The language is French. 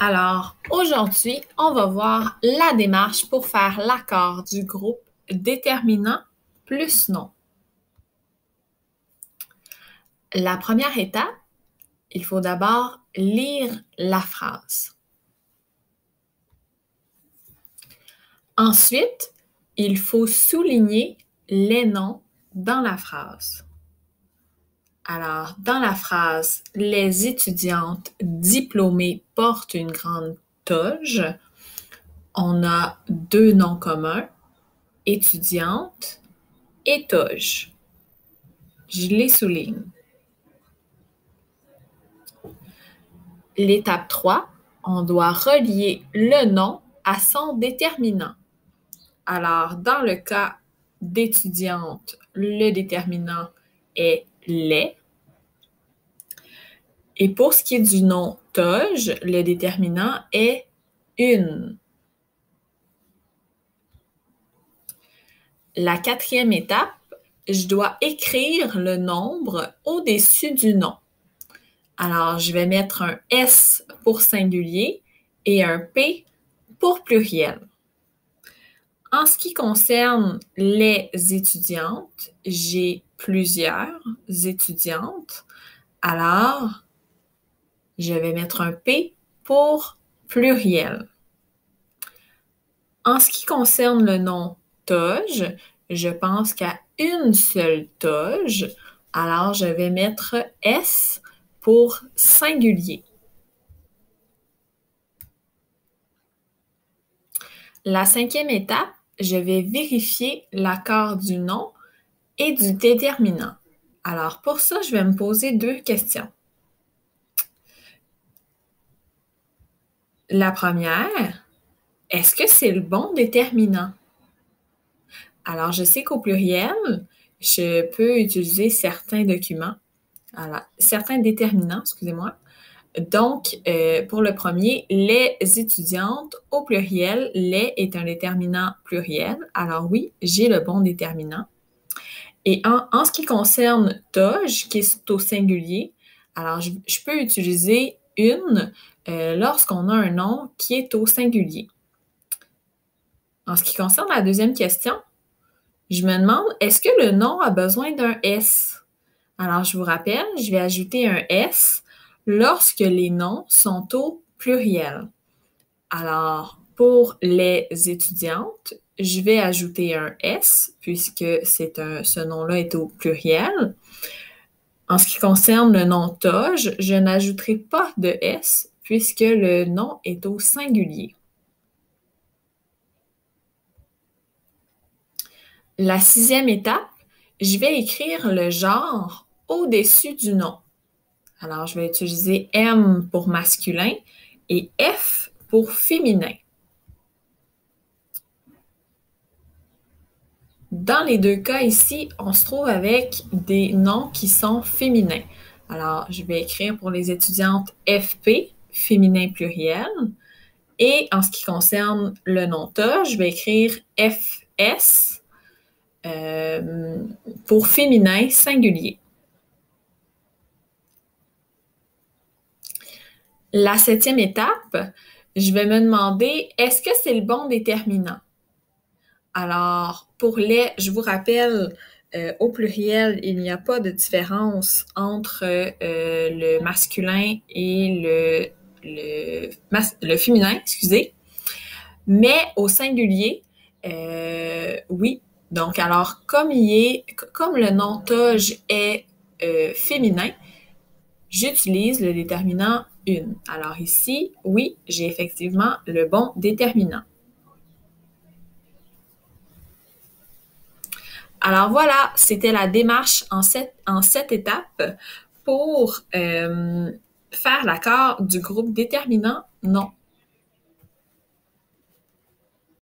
Alors, aujourd'hui, on va voir la démarche pour faire l'accord du groupe déterminant plus nom. La première étape, il faut d'abord lire la phrase. Ensuite, il faut souligner les noms dans la phrase. Alors, dans la phrase « Les étudiantes diplômées portent une grande toge », on a deux noms communs, étudiante et toge. Je les souligne. L'étape 3, on doit relier le nom à son déterminant. Alors, dans le cas d'étudiante, le déterminant est les. Et pour ce qui est du nom toge, le déterminant est une. La quatrième étape, je dois écrire le nombre au-dessus du nom. Alors, je vais mettre un S pour singulier et un P pour pluriel. En ce qui concerne les étudiantes, j'ai plusieurs étudiantes. Alors, je vais mettre un P pour pluriel. En ce qui concerne le nom toge, je pense qu'à une seule toge. Alors, je vais mettre S pour singulier. La cinquième étape, je vais vérifier l'accord du nom et du déterminant. Alors, pour ça, je vais me poser deux questions. La première, est-ce que c'est le bon déterminant? Alors, je sais qu'au pluriel, je peux utiliser certains documents, certains déterminants, excusez-moi. Donc, pour le premier, les étudiantes, au pluriel, les est un déterminant pluriel. Alors oui, j'ai le bon déterminant. Et en ce qui concerne toge, qui est au singulier, alors je peux utiliser une lorsqu'on a un nom qui est au singulier. En ce qui concerne la deuxième question, je me demande, est-ce que le nom a besoin d'un S? Alors, je vous rappelle, je vais ajouter un S lorsque les noms sont au pluriel. Alors, pour les étudiantes, je vais ajouter un S puisque ce nom-là est au pluriel. En ce qui concerne le nom toge, je n'ajouterai pas de S puisque le nom est au singulier. La sixième étape, je vais écrire le genre au-dessus du nom. Alors, je vais utiliser M pour masculin et F pour féminin. Dans les deux cas ici, on se trouve avec des noms qui sont féminins. Alors, je vais écrire pour les étudiantes FP, féminin pluriel. Et en ce qui concerne le nom toge, je vais écrire FS pour féminin singulier. La septième étape, je vais me demander, est-ce que c'est le bon déterminant? Alors, pour les, je vous rappelle, au pluriel, il n'y a pas de différence entre le masculin et le féminin, excusez. Mais au singulier, oui. Donc, alors, comme le nom toge est féminin, j'utilise le déterminant une. Alors ici, oui, j'ai effectivement le bon déterminant. Alors voilà, c'était la démarche en sept étapes pour faire l'accord du groupe déterminant non.